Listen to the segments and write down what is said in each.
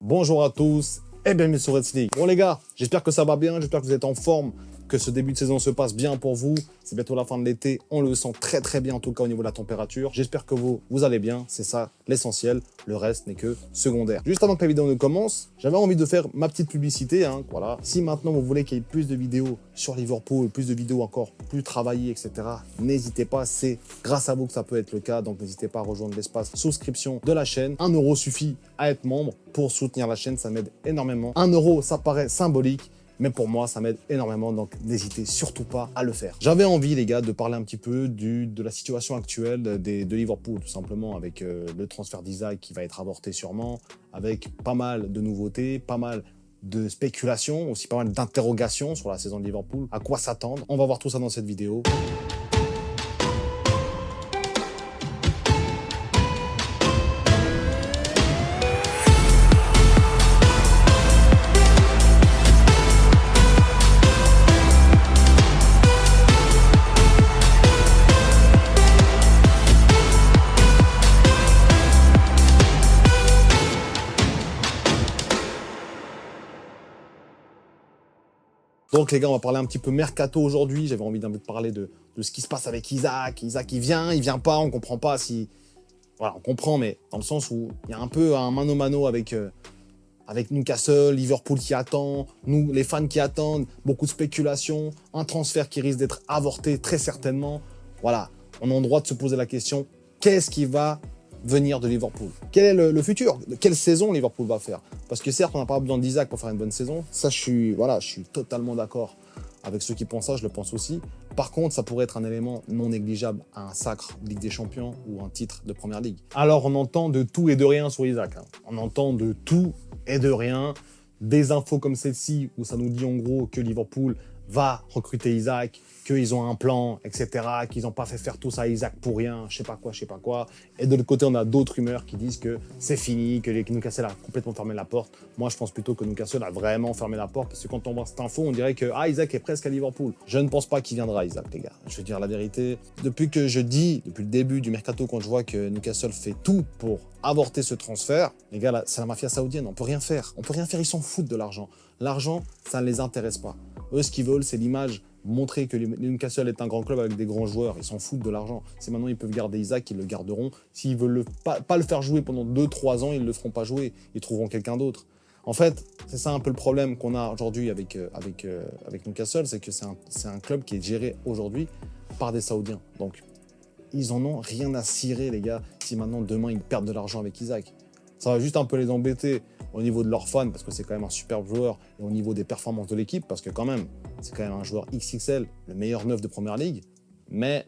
Bonjour à tous et bienvenue sur Reds League. Bon les gars, j'espère que ça va bien, j'espère que vous êtes en forme, que ce début de saison se passe bien pour vous. C'est bientôt la fin de l'été, on le sent très bien en tout cas au niveau de la température. J'espère que vous allez bien, c'est ça l'essentiel, le reste n'est que secondaire. Juste avant que la vidéo ne commence, j'avais envie de faire ma petite publicité. Voilà. Si maintenant vous voulez qu'il y ait plus de vidéos sur Liverpool, plus de vidéos encore plus travaillées, etc., n'hésitez pas, c'est grâce à vous que ça peut être le cas. Donc n'hésitez pas à rejoindre l'espace souscription de la chaîne. 1 € suffit à être membre pour soutenir la chaîne, ça m'aide énormément. 1 € ça paraît symbolique, mais pour moi, ça m'aide énormément, donc n'hésitez surtout pas à le faire. J'avais envie, les gars, de parler un petit peu de la situation actuelle de Liverpool, tout simplement, avec le transfert d'Isaac qui va être avorté sûrement, avec pas mal de nouveautés, pas mal de spéculations, aussi pas mal d'interrogations sur la saison de Liverpool. À quoi s'attendre? On va voir tout ça dans cette vidéo. Donc les gars, on va parler un petit peu mercato aujourd'hui. J'avais envie d'un peu de parler de ce qui se passe avec Isaac. Isaac, il vient pas, on comprend pas si... Voilà, on comprend, mais dans le sens où il y a un peu un mano-mano avec Newcastle, Liverpool qui attend, nous, les fans qui attendent, beaucoup de spéculations, un transfert qui risque d'être avorté très certainement. Voilà, on a le droit de se poser la question, qu'est-ce qui va venir de Liverpool? Quel est le futur? Quelle saison Liverpool va faire? Parce que certes, on n'a pas besoin d'Isaac pour faire une bonne saison. Ça, je suis totalement d'accord avec ceux qui pensent ça, je le pense aussi. Par contre, ça pourrait être un élément non négligeable à un sacre Ligue des Champions ou un titre de Première Ligue. Alors, on entend de tout et de rien sur Isaac. On entend de tout et de rien. Des infos comme celle-ci, où ça nous dit en gros que Liverpool va recruter Isaac, qu'ils ont un plan, etc., qu'ils n'ont pas fait faire tout ça à Isaac pour rien, je sais pas quoi. Et de l'autre côté, on a d'autres rumeurs qui disent que c'est fini, que Newcastle a complètement fermé la porte. Moi, je pense plutôt que Newcastle a vraiment fermé la porte, parce que quand on voit cette info, on dirait que Isaac est presque à Liverpool. Je ne pense pas qu'il viendra, Isaac, les gars. Je veux dire la vérité. Depuis le début du mercato, quand je vois que Newcastle fait tout pour avorter ce transfert, les gars, là, c'est la mafia saoudienne, on peut rien faire. Ils s'en foutent de l'argent. L'argent, ça ne les intéresse pas. Eux, ce qu'ils veulent, c'est l'image, montrer que Newcastle est un grand club avec des grands joueurs. Ils s'en foutent de l'argent. C'est maintenant, ils peuvent garder Isaac, ils le garderont. S'ils veulent pas le faire jouer pendant 2-3 ans, ils ne le feront pas jouer. Ils trouveront quelqu'un d'autre. En fait, c'est ça un peu le problème qu'on a aujourd'hui avec Newcastle, c'est que c'est un club qui est géré aujourd'hui par des Saoudiens. Donc, ils en ont rien à cirer, les gars, si maintenant, demain, ils perdent de l'argent avec Isaac. Ça va juste un peu les embêter au niveau de leurs fans, parce que c'est quand même un superbe joueur, et au niveau des performances de l'équipe, parce que quand même, c'est quand même un joueur XXL, le meilleur neuf de Première Ligue. Mais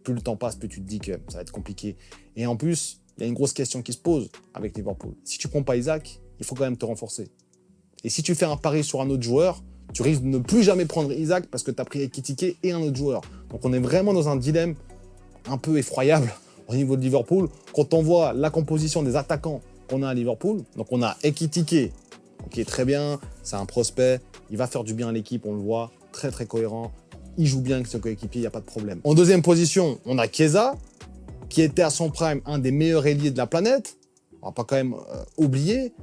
plus le temps passe, plus tu te dis que ça va être compliqué. Et en plus, il y a une grosse question qui se pose avec Liverpool. Si tu prends pas Isaac, il faut quand même te renforcer. Et si tu fais un pari sur un autre joueur, tu risques de ne plus jamais prendre Isaac parce que tu as pris Ekitike et un autre joueur. Donc on est vraiment dans un dilemme un peu effroyable au niveau de Liverpool. Quand on voit la composition des attaquants qu'on a à Liverpool, donc on a Ekitike, ok, très bien, c'est un prospect, il va faire du bien à l'équipe, on le voit, très cohérent, il joue bien avec ses coéquipiers, il n'y a pas de problème. En deuxième position, on a Chiesa, qui était à son prime un des meilleurs ailiers de la planète, on va pas quand même oublier,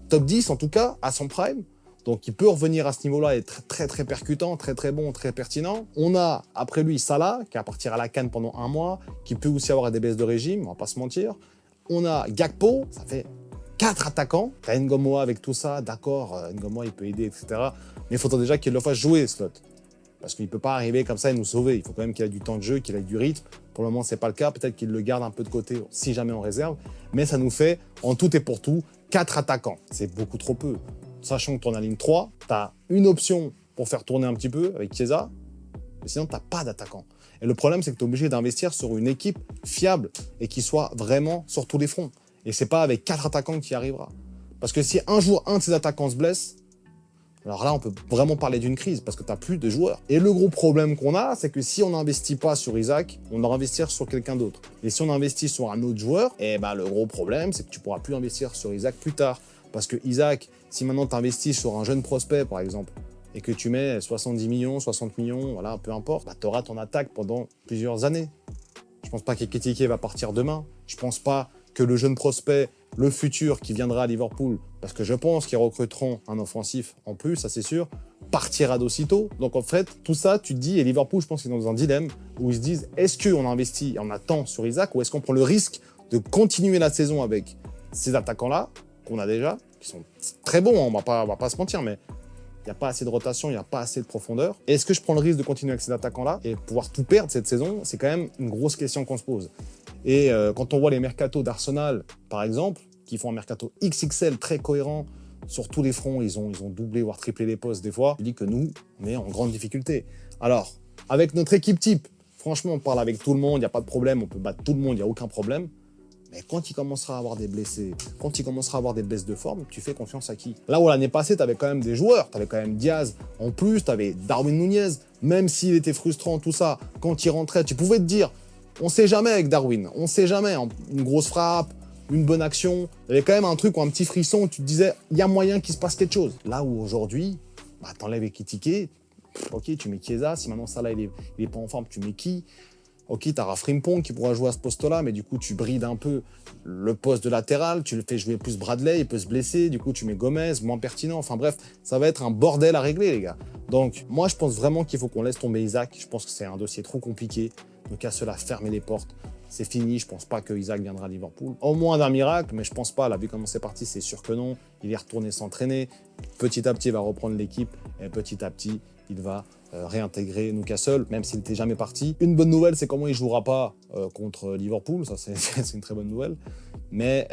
top 10 en tout cas, à son prime, donc il peut revenir à ce niveau-là et être très percutant, très bon, très pertinent. On a après lui Salah, qui va partir à la CAN pendant 1 mois, qui peut aussi avoir des baisses de régime, on va pas se mentir. On a Gakpo, ça fait 4 attaquants. T'as Ngomoa avec tout ça, d'accord, Ngomoa il peut aider, etc. Mais il faudra déjà qu'il le fasse jouer, Slot. Parce qu'il ne peut pas arriver comme ça et nous sauver. Il faut quand même qu'il ait du temps de jeu, qu'il ait du rythme. Pour le moment, ce n'est pas le cas. Peut-être qu'il le garde un peu de côté, si jamais en réserve. Mais ça nous fait, en tout et pour tout, 4 attaquants. C'est beaucoup trop peu. Sachant que tu en as ligne 3, tu as une option pour faire tourner un petit peu avec Chiesa. Mais sinon, tu n'as pas d'attaquant. Et le problème, c'est que tu es obligé d'investir sur une équipe fiable et qui soit vraiment sur tous les fronts. Et c'est pas avec 4 attaquants que tu y arriveras. Parce que si un jour, un de ces attaquants se blesse, alors là, on peut vraiment parler d'une crise parce que tu n'as plus de joueurs. Et le gros problème qu'on a, c'est que si on n'investit pas sur Isaac, on doit investir sur quelqu'un d'autre. Et si on investit sur un autre joueur, le gros problème, c'est que tu ne pourras plus investir sur Isaac plus tard. Parce que Isaac, si maintenant tu investis sur un jeune prospect, par exemple, et que tu mets 70 millions, 60 millions, voilà, peu importe, tu auras ton attaque pendant plusieurs années. Je ne pense pas qu'Ekitike va partir demain. Je ne pense pas que le jeune prospect, le futur qui viendra à Liverpool, parce que je pense qu'ils recruteront un offensif en plus, ça c'est sûr, partira d'aussitôt. Donc en fait, tout ça, tu te dis, et Liverpool, je pense qu'ils sont dans un dilemme où ils se disent, est-ce qu'on investit et on attend sur Isaac, ou est-ce qu'on prend le risque de continuer la saison avec ces attaquants-là, qu'on a déjà, qui sont très bons, hein, on va pas se mentir, mais il n'y a pas assez de rotation, il n'y a pas assez de profondeur. Est-ce que je prends le risque de continuer avec ces attaquants-là et pouvoir tout perdre cette saison? C'est quand même une grosse question qu'on se pose. Et quand on voit les mercatos d'Arsenal, par exemple, qui font un mercato XXL très cohérent sur tous les fronts, ils ont doublé, voire triplé les postes des fois, je dis que nous, on est en grande difficulté. Alors, avec notre équipe type, franchement, on parle avec tout le monde, il n'y a pas de problème, on peut battre tout le monde, il n'y a aucun problème. Mais quand il commencera à avoir des blessés, quand il commencera à avoir des baisses de forme, tu fais confiance à qui? Là où l'année passée, tu avais quand même des joueurs, tu avais quand même Diaz, en plus, tu avais Darwin Nunez, même s'il était frustrant, tout ça, quand il rentrait, tu pouvais te dire, on sait jamais avec Darwin, on sait jamais, une grosse frappe, une bonne action, il y avait quand même un truc ou un petit frisson où tu te disais, il y a moyen qu'il se passe quelque chose. Là où aujourd'hui, bah, t'enlèves Ekitike, ok, tu mets Chiesa, si maintenant Salah il est pas en forme, tu mets qui? Ok, tu as Frimpong qui pourra jouer à ce poste-là, mais du coup, tu brides un peu le poste de latéral, tu le fais jouer plus Bradley, il peut se blesser, du coup, tu mets Gomez, moins pertinent. Enfin bref, ça va être un bordel à régler, les gars. Donc, moi, je pense vraiment qu'il faut qu'on laisse tomber Isaac. Je pense que c'est un dossier trop compliqué. Donc, à cela, fermer les portes. C'est fini, je pense pas que Isaac viendra à Liverpool. Au moins d'un miracle, mais je pense pas. Là, vu comment c'est parti, c'est sûr que non. Il est retourné s'entraîner. Petit à petit, il va reprendre l'équipe. Et petit à petit, il va réintégrer Newcastle, même s'il n'était jamais parti. Une bonne nouvelle, c'est comment il ne jouera pas contre Liverpool. Ça, c'est une très bonne nouvelle. Mais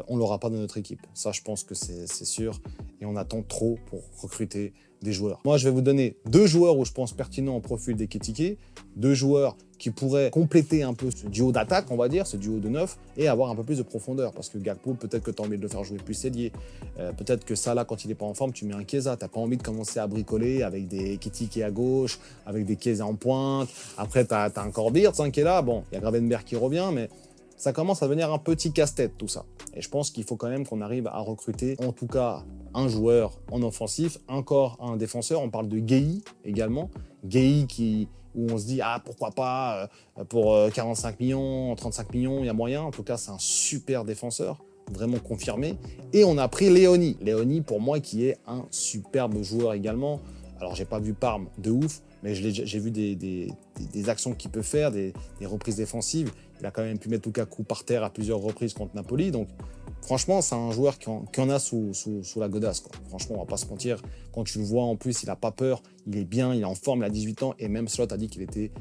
on ne l'aura pas dans notre équipe. Ça, je pense que c'est sûr. Et on attend trop pour recruter des joueurs. Moi, je vais vous donner 2 joueurs où je pense pertinents en profil d'Ekitike. 2 joueurs qui pourraient compléter un peu ce duo d'attaque, on va dire, ce duo de 9, et avoir un peu plus de profondeur. Parce que Gakpo, peut-être que tu as envie de le faire jouer plus ailier. Peut-être que Salah, quand il n'est pas en forme, tu mets un Chiesa. Tu n'as pas envie de commencer à bricoler avec des Ekitike à gauche, avec des Chiesa en pointe. Après, tu as un Corbeert qui est là. Bon, il y a Gravenberch qui revient, mais ça commence à devenir un petit casse-tête, tout ça. Et je pense qu'il faut quand même qu'on arrive à recruter, en tout cas, un joueur en offensif, encore un défenseur. On parle de Gueye également. Gueye où on se dit, ah, pourquoi pas, pour 45 millions, 35 millions, il y a moyen. En tout cas, c'est un super défenseur, vraiment confirmé. Et on a pris Léoni. Léoni, pour moi, qui est un superbe joueur également. Alors, j'ai pas vu Parme de ouf, mais j'ai vu des actions qu'il peut faire, des reprises défensives. Il a quand même pu mettre Lukaku par terre à plusieurs reprises contre Napoli. Donc, franchement, c'est un joueur qui en a sous la godasse, quoi. Franchement, on va pas se mentir. Quand tu le vois, en plus, il a pas peur. Il est bien, il est en forme, il a 18 ans. Et même Slot a dit qu'il était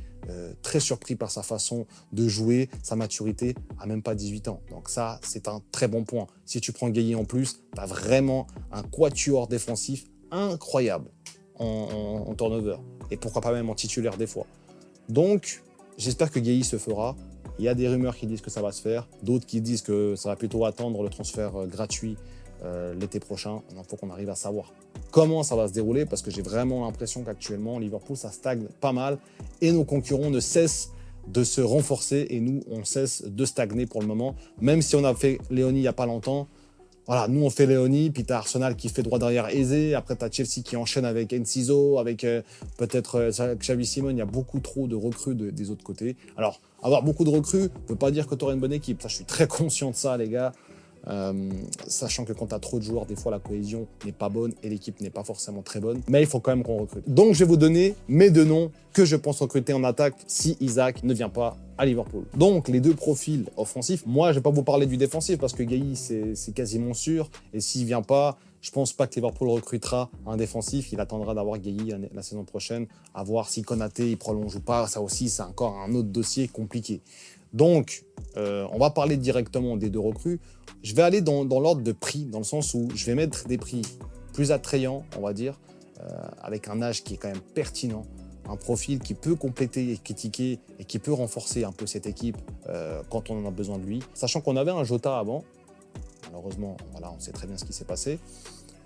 très surpris par sa façon de jouer, sa maturité, à même pas 18 ans. Donc ça, c'est un très bon point. Si tu prends Gueye en plus, tu as vraiment un quatuor défensif incroyable en turnover. Et pourquoi pas même en titulaire des fois. Donc, j'espère que Gueye se fera. Il y a des rumeurs qui disent que ça va se faire, d'autres qui disent que ça va plutôt attendre le transfert gratuit l'été prochain. Il faut qu'on arrive à savoir comment ça va se dérouler, parce que j'ai vraiment l'impression qu'actuellement, Liverpool, ça stagne pas mal et nos concurrents ne cessent de se renforcer et nous, on cesse de stagner pour le moment. Même si on a fait Léoni il n'y a pas longtemps, voilà, nous on fait Léoni, puis t'as Arsenal qui fait droit derrière aisé, après t'as Chelsea qui enchaîne avec Enciso, avec peut-être Xavi Simon. Il y a beaucoup trop de recrues des autres côtés. Alors, avoir beaucoup de recrues ne veut pas dire que tu auras une bonne équipe. Ça, je suis très conscient de ça, les gars. Sachant que quand tu as trop de joueurs, des fois la cohésion n'est pas bonne et l'équipe n'est pas forcément très bonne. Mais il faut quand même qu'on recrute. Donc, je vais vous donner mes 2 noms que je pense recruter en attaque si Isaac ne vient pas à Liverpool. Donc, les 2 profils offensifs. Moi, je ne vais pas vous parler du défensif parce que Gueye, c'est quasiment sûr. Et s'il ne vient pas, je ne pense pas que Liverpool recrutera un défensif. Il attendra d'avoir Gueye la saison prochaine, à voir si Konaté il prolonge ou pas. Ça aussi, c'est encore un autre dossier compliqué. Donc, on va parler directement des 2 recrues. Je vais aller dans l'ordre de prix, dans le sens où je vais mettre des prix plus attrayants, on va dire, avec un âge qui est quand même pertinent, un profil qui peut compléter Ekitike et qui peut renforcer un peu cette équipe quand on en a besoin de lui. Sachant qu'on avait un Jota avant, malheureusement, voilà, on sait très bien ce qui s'est passé.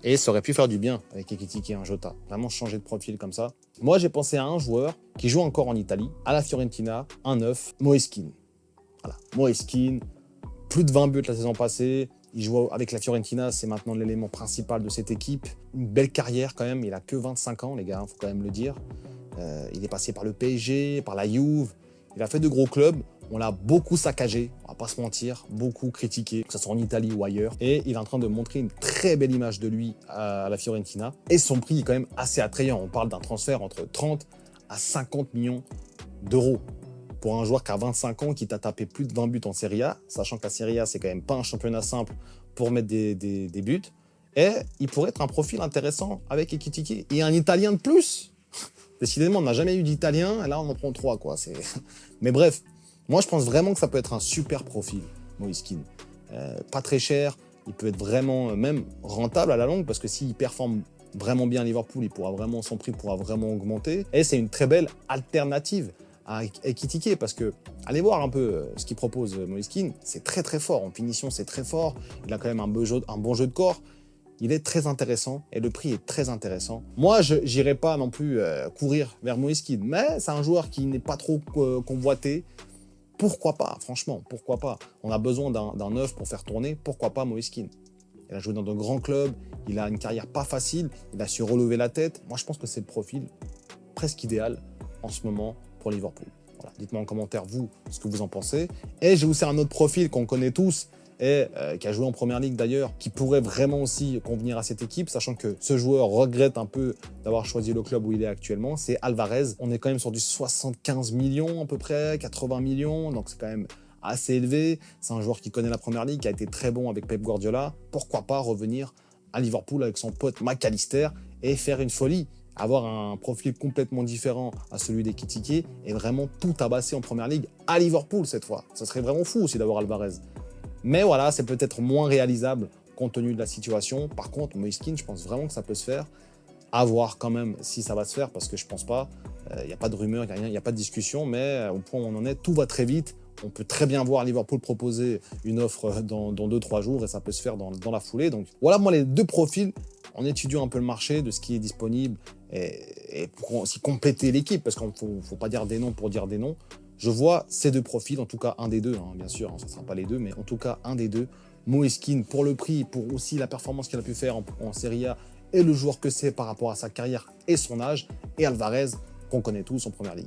Et ça aurait pu faire du bien avec Ekitike et un Jota. Vraiment changer de profil comme ça. Moi, j'ai pensé à un joueur qui joue encore en Italie, à la Fiorentina, un 9, Moeskin. Voilà, Moeskin, plus de 20 buts la saison passée. Il joue avec la Fiorentina, c'est maintenant l'élément principal de cette équipe. Une belle carrière quand même, il a que 25 ans, les gars, il faut quand même le dire. Il est passé par le PSG, par la Juve. Il a fait de gros clubs. On l'a beaucoup saccagé, on va pas se mentir, beaucoup critiqué, que ce soit en Italie ou ailleurs. Et il est en train de montrer une très belle image de lui à la Fiorentina. Et son prix est quand même assez attrayant. On parle d'un transfert entre 30 à 50 millions d'euros pour un joueur qui a 25 ans, qui t'a tapé plus de 20 buts en Serie A, sachant que la Serie A, c'est quand même pas un championnat simple pour mettre des buts. Et il pourrait être un profil intéressant avec Ekitike. Et un Italien de plus. Décidément, on n'a jamais eu d'Italien, et là, on en prend 3, quoi. Mais bref, moi, je pense vraiment que ça peut être un super profil, Moise Kean. Pas très cher, il peut être vraiment même rentable à la longue, parce que s'il performe vraiment bien à Liverpool, son prix pourra vraiment augmenter. Et c'est une très belle alternative à Ekitike, parce que allez voir un peu ce qu'il propose Moise Kean, c'est très très fort. En finition, c'est très fort. Il a quand même un bon jeu de corps. Il est très intéressant et le prix est très intéressant. Moi, je n'irai pas non plus courir vers Moise Kean, mais c'est un joueur qui n'est pas trop convoité. Pourquoi pas, franchement, pourquoi pas? On a besoin d'un neuf pour faire tourner, pourquoi pas Moise Kean? Il a joué dans de grands clubs, il a une carrière pas facile, il a su relever la tête. Moi, je pense que c'est le profil presque idéal en ce moment pour Liverpool. Voilà. Dites-moi en commentaire, vous, ce que vous en pensez. Et j'ai aussi un autre profil qu'on connaît tous, et qui a joué en Première Ligue d'ailleurs, qui pourrait vraiment aussi convenir à cette équipe, sachant que ce joueur regrette un peu d'avoir choisi le club où il est actuellement, c'est Alvarez. On est quand même sur du 75 millions à peu près, 80 millions, donc c'est quand même assez élevé. C'est un joueur qui connaît la Première Ligue, qui a été très bon avec Pep Guardiola. Pourquoi pas revenir à Liverpool avec son pote McAllister et faire une folie, avoir un profil complètement différent à celui d'Ekitike et vraiment tout tabasser en Première Ligue à Liverpool cette fois. Ça serait vraiment fou aussi d'avoir Alvarez. Mais voilà, c'est peut-être moins réalisable compte tenu de la situation. Par contre, Moise Kean, je pense vraiment que ça peut se faire. À voir quand même si ça va se faire, parce que je pense pas. Il n'y a pas de rumeur, il n'y a pas de discussion, mais au point où on en est, tout va très vite. On peut très bien voir Liverpool proposer une offre dans 2-3 jours et ça peut se faire dans la foulée. Donc voilà, moi, les deux profils, en étudiant un peu le marché de ce qui est disponible et pour aussi compléter l'équipe, parce qu'il ne faut pas dire des noms pour dire des noms. Je vois ces deux profils, en tout cas un des deux, hein, bien sûr, ça ne sera pas les deux, mais en tout cas un des deux. Moise Kean, pour le prix, pour aussi la performance qu'il a pu faire en Serie A et le joueur que c'est par rapport à sa carrière et son âge, et Alvarez, qu'on connaît tous en Première Ligue.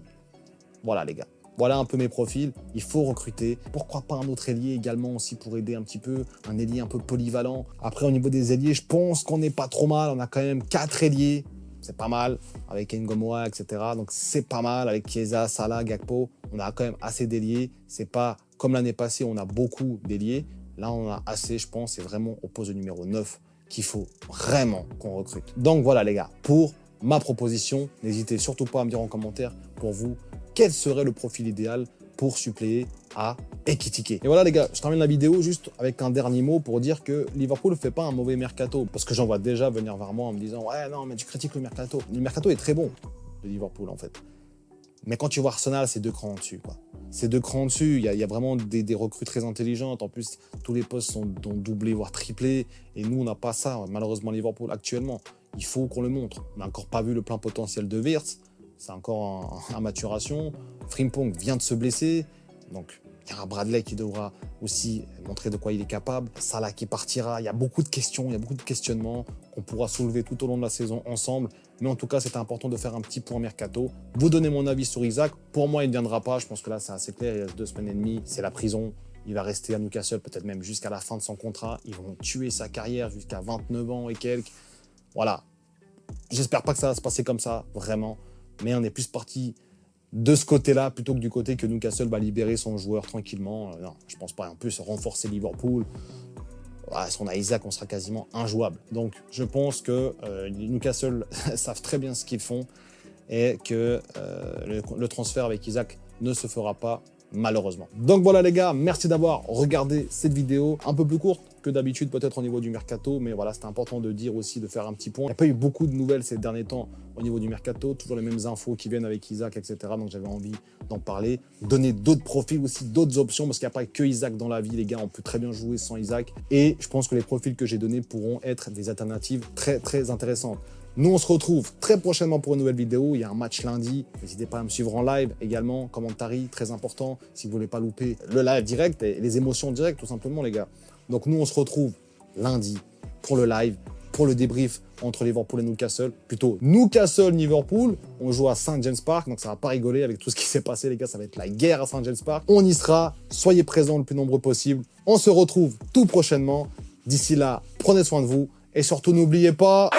Voilà les gars, voilà un peu mes profils, il faut recruter. Pourquoi pas un autre ailier également aussi pour aider un petit peu, un ailier un peu polyvalent. Après au niveau des ailiers, je pense qu'on n'est pas trop mal, on a quand même 4 ailiers. C'est pas mal, avec Ngomoa, etc. Donc c'est pas mal, avec Chiesa, Salah, Gakpo. On a quand même assez d'ailiers. C'est pas comme l'année passée, on a beaucoup d'ailiers. Là, on a assez, je pense, c'est vraiment au poste de numéro 9 qu'il faut vraiment qu'on recrute. Donc voilà les gars, pour ma proposition, n'hésitez surtout pas à me dire en commentaire pour vous quel serait le profil idéal pour suppléer à Ekitike. Et voilà les gars, je termine la vidéo juste avec un dernier mot pour dire que Liverpool ne fait pas un mauvais mercato, parce que j'en vois déjà venir vers moi en me disant « Ouais, non, mais tu critiques le mercato ». Le mercato est très bon de Liverpool en fait. Mais quand tu vois Arsenal, c'est 2 crans au-dessus, quoi. C'est 2 crans au-dessus, il y a vraiment des recrues très intelligentes. En plus, tous les postes sont doublés, voire triplés. Et nous, on n'a pas ça, malheureusement, Liverpool, actuellement. Il faut qu'on le montre. On n'a encore pas vu le plein potentiel de Wirtz. C'est encore en maturation. Frimpong vient de se blesser. Donc, il y a un Bradley qui devra aussi montrer de quoi il est capable. Salah qui partira. Il y a beaucoup de questions, il y a beaucoup de questionnements qu'on pourra soulever tout au long de la saison ensemble. Mais en tout cas, c'était important de faire un petit point mercato. Vous donnez mon avis sur Isak. Pour moi, il ne viendra pas. Je pense que là, c'est assez clair. Il reste 2 semaines et demie. C'est la prison. Il va rester à Newcastle, peut-être même jusqu'à la fin de son contrat. Ils vont tuer sa carrière jusqu'à 29 ans et quelques. Voilà. J'espère pas que ça va se passer comme ça, vraiment. Mais on est plus parti de ce côté-là plutôt que du côté que Newcastle va libérer son joueur tranquillement. Non, je pense pas. En plus, renforcer Liverpool. Si on a Isak, on sera quasiment injouable. Donc, je pense que Newcastle savent très bien ce qu'ils font et que le transfert avec Isak ne se fera pas, malheureusement. Donc voilà les gars, merci d'avoir regardé cette vidéo, un peu plus courte que d'habitude peut-être au niveau du mercato, mais voilà, c'était important de dire aussi, de faire un petit point. Il n'y a pas eu beaucoup de nouvelles ces derniers temps au niveau du mercato, toujours les mêmes infos qui viennent avec Isak, etc. Donc j'avais envie d'en parler, donner d'autres profils aussi, d'autres options, parce qu'il n'y a pas que Isak dans la vie, les gars, on peut très bien jouer sans Isak. Et je pense que les profils que j'ai donnés pourront être des alternatives très très intéressantes. Nous, on se retrouve très prochainement pour une nouvelle vidéo. Il y a un match lundi. N'hésitez pas à me suivre en live également. Commentary, très important. Si vous voulez pas louper le live direct et les émotions directes, tout simplement, les gars. Donc, nous, on se retrouve lundi pour le live. pour le débrief entre Liverpool et Newcastle. Plutôt Newcastle-Liverpool. On joue à St. James Park, donc ça va pas rigoler avec tout ce qui s'est passé, les gars. Ça va être la guerre à St. James Park. On y sera. Soyez présents le plus nombreux possible. On se retrouve tout prochainement. D'ici là, prenez soin de vous. Et surtout, n'oubliez pas...